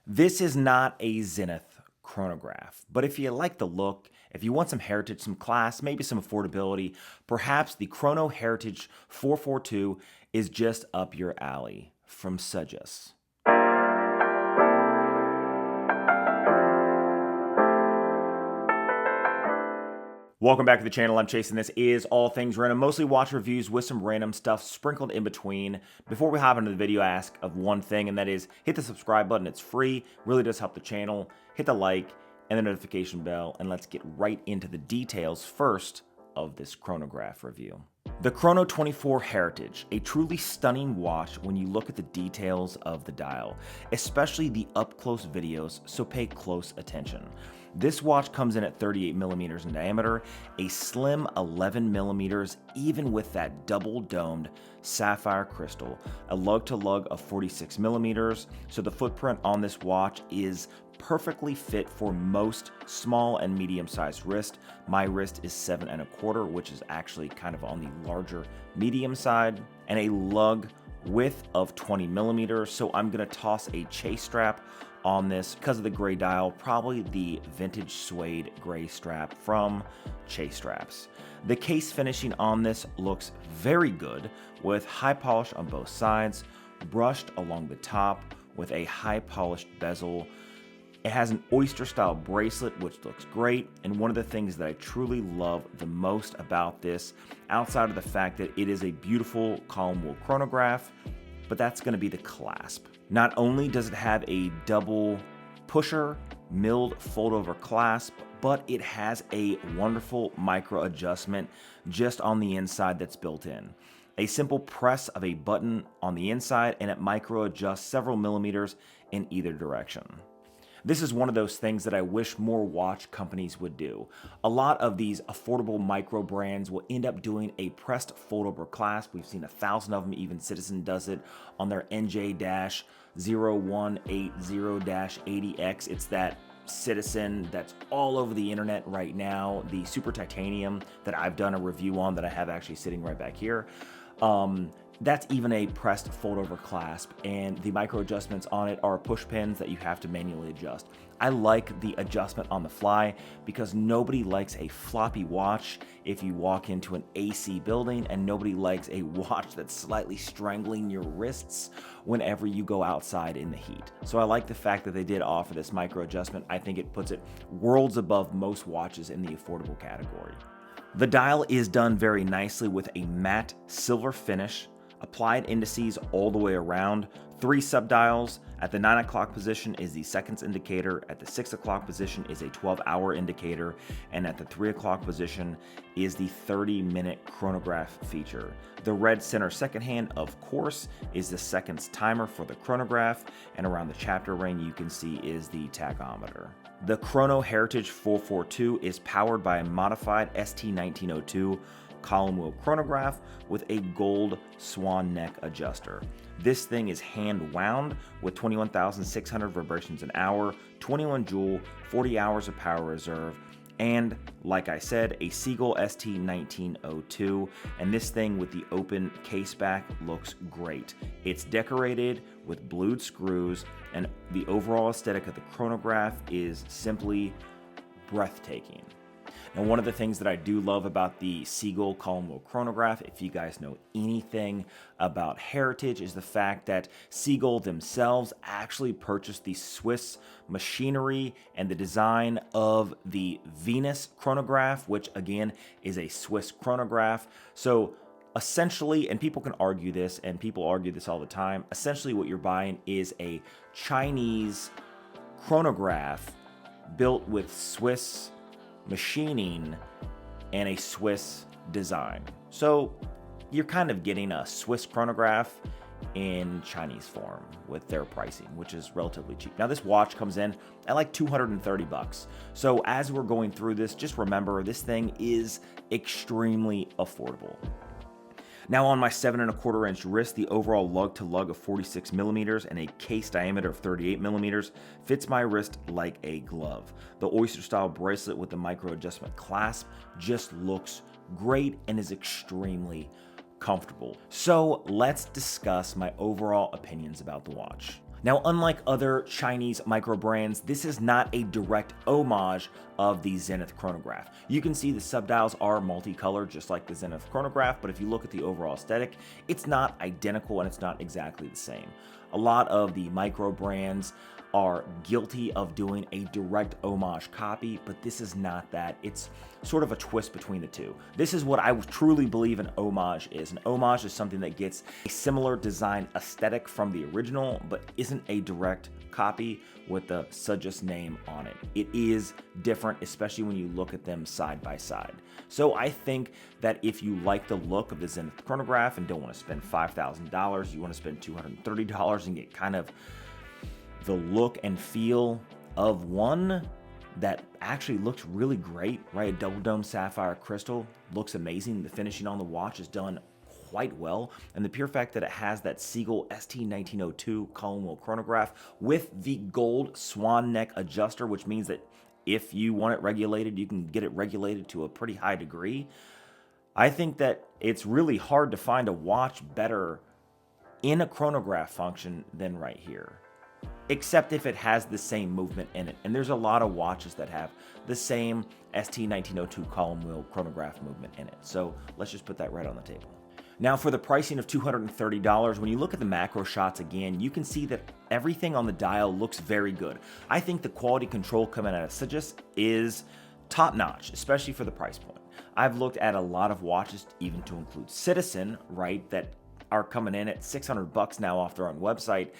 This is not a Zenith chronograph, but if you like the look, if you want some heritage, some class, maybe some affordability, perhaps the Chrono Heritage 442 is just up your alley from SeaGull. Welcome back to the channel. I'm Chase, and this is All Things Random, mostly watch reviews with some random stuff sprinkled in between. Before we hop into the video, I ask of one thing, and that is hit the subscribe button. It's free, really does help the channel. Hit the like and the notification bell, and let's get right into the details first of this chronograph review. The Chrono 24 Heritage, a truly stunning watch when you look at the details of the dial, especially the up-close videos, so pay close attention. This watch comes in at 38 millimeters in diameter, a slim 11 millimeters, even with that double-domed sapphire crystal, a lug-to-lug of 46 millimeters, so the footprint on this watch is perfectly fit for most small and medium-sized wrist. My wrist is 7 1/4, which is actually kind of on the larger medium side, and a lug width of 20 millimeters. So I'm gonna toss a chase strap on this because of the gray dial, probably the vintage suede gray strap from Chase Straps. The case finishing on this looks very good with high polish on both sides, brushed along the top with a high polished bezel. It has an oyster style bracelet, which looks great, and one of the things that I truly love the most about this, outside of the fact that it is a beautiful column wheel chronograph, but that's going to be the clasp. Not only does it have a double pusher milled fold over clasp, but it has a wonderful micro adjustment just on the inside that's built in. A simple press of a button on the inside, and it micro adjusts several millimeters in either direction. This is one of those things that I wish more watch companies would do. A lot of these affordable micro brands will end up doing a pressed fold-over clasp. We've seen 1,000 of them. Even Citizen does it on their NJ-0180-80X. It's that Citizen that's all over the internet right now. The Super Titanium that I've done a review on that I have actually sitting right back here. That's even a pressed fold-over clasp, and the micro adjustments on it are push pins that you have to manually adjust. I like the adjustment on the fly because nobody likes a floppy watch if you walk into an AC building, and nobody likes a watch that's slightly strangling your wrists whenever you go outside in the heat. So I like the fact that they did offer this micro adjustment. I think it puts it worlds above most watches in the affordable category. The dial is done very nicely with a matte silver finish, applied indices all the way around, 3 subdials. At the 9 o'clock position is the seconds indicator, at the 6 o'clock position is a 12-hour indicator, and at the 3 o'clock position is the 30-minute chronograph feature. The red center second hand, of course, is the seconds timer for the chronograph, and around the chapter ring you can see is the tachometer. The Chrono Heritage 442 is powered by a modified ST1902 column wheel chronograph with a gold swan neck adjuster. This thing is hand wound with 21,600 vibrations an hour, 21 joule, 40 hours of power reserve, and like I said, a SeaGull ST1902, and this thing with the open case back looks great. It's decorated with blued screws, and the overall aesthetic of the chronograph is simply breathtaking. And one of the things that I do love about the SeaGull column wheel chronograph, if you guys know anything about heritage, is the fact that SeaGull themselves actually purchased the Swiss machinery and the design of the Venus chronograph, which again is a Swiss chronograph. So essentially, and people can argue this, and people argue this all the time, essentially what you're buying is a Chinese chronograph built with Swiss machining and a Swiss design. So you're kind of getting a Swiss chronograph in Chinese form with their pricing, which is relatively cheap. Now this watch comes in at like 230 bucks. So as we're going through this, just remember this thing is extremely affordable. Now on my 7 1/4 inch wrist, the overall lug to lug of 46 millimeters and a case diameter of 38 millimeters fits my wrist like a glove. The oyster style bracelet with the micro adjustment clasp just looks great and is extremely comfortable. So let's discuss my overall opinions about the watch. Now, unlike other Chinese micro brands, this is not a direct homage of the Zenith chronograph. You can see the subdials are multicolored just like the Zenith chronograph, but if you look at the overall aesthetic, it's not identical and it's not exactly the same. A lot of the micro brands are guilty of doing a direct homage copy, but this is not that. It's sort of a twist between the two. This is what I truly believe an homage is. An homage is something that gets a similar design aesthetic from the original, but isn't a direct copy with the Sujus name on it. It is different, especially when you look at them side by side. So I think that if you like the look of the Zenith chronograph and don't want to spend $5,000, you want to spend $230 and get kind of the look and feel of one that actually looks really great, right? A double dome sapphire crystal looks amazing. The finishing on the watch is done quite well, and the pure fact that it has that SeaGull ST1902 column wheel chronograph with the gold swan neck adjuster, which means that if you want it regulated, you can get it regulated to a pretty high degree. I think that it's really hard to find a watch better in a chronograph function than right here, except if it has the same movement in it. And there's a lot of watches that have the same ST1902 column wheel chronograph movement in it. So let's just put that right on the table. Now for the pricing of $230, when you look at the macro shots again, you can see that everything on the dial looks very good. I think the quality control coming out of Sujus is top notch, especially for the price point. I've looked at a lot of watches, even to include Citizen, right, that are coming in at $600 now off their own website.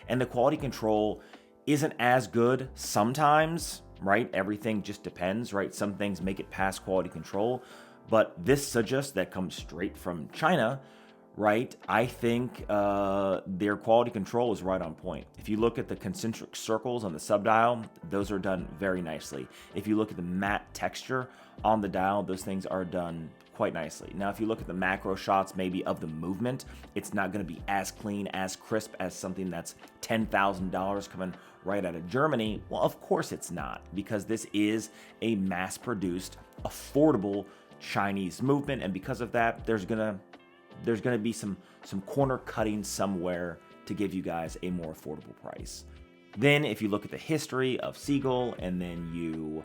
And the quality control isn't as good sometimes, right? Everything just depends, right? Some things make it past quality control, but this Sujus that comes straight from China, right? I think their quality control is right on point. If you look at the concentric circles on the subdial, those are done very nicely. If you look at the matte texture on the dial, those things are done quite nicely. Now, if you look at the macro shots maybe of the movement, it's not going to be as clean, as crisp as something that's $10,000 coming right out of Germany. Well, of course it's not, because this is a mass-produced, affordable Chinese movement, and because of that, there's gonna be some corner cutting somewhere to give you guys a more affordable price. Then, if you look at the history of SeaGull, and then you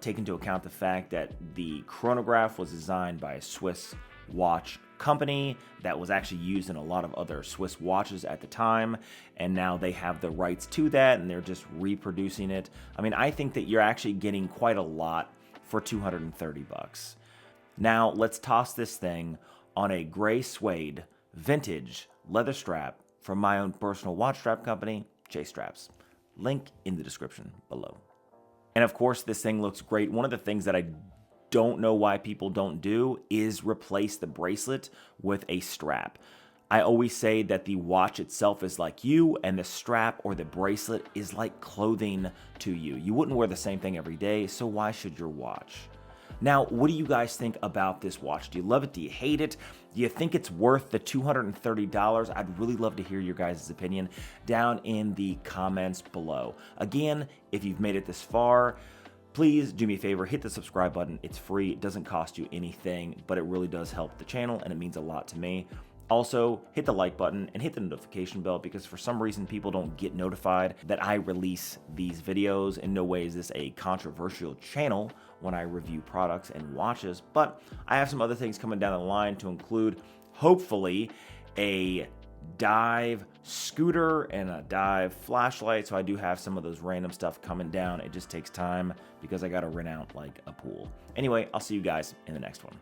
take into account the fact that the chronograph was designed by a Swiss watch company that was actually used in a lot of other Swiss watches at the time, and now they have the rights to that and they're just reproducing it. I mean, I think that you're actually getting quite a lot for $230. Now, let's toss this thing on a gray suede vintage leather strap from my own personal watch strap company, J Straps. Link in the description below. And of course, this thing looks great. One of the things that I don't know why people don't do is replace the bracelet with a strap. I always say that the watch itself is like you, and the strap or the bracelet is like clothing to you. You wouldn't wear the same thing every day, so why should your watch? Now, what do you guys think about this watch? Do you love it? Do you hate it? Do you think it's worth the $230? I'd really love to hear your guys' opinion down in the comments below. Again, if you've made it this far, please do me a favor, hit the subscribe button. It's free, it doesn't cost you anything, but it really does help the channel and it means a lot to me. Also, hit the like button and hit the notification bell, because for some reason people don't get notified that I release these videos. In no way is this a controversial channel when I review products and watches, but I have some other things coming down the line to include, hopefully, a dive scooter and a dive flashlight. So I do have some of those random stuff coming down. It just takes time because I got to rent out like a pool. Anyway, I'll see you guys in the next one.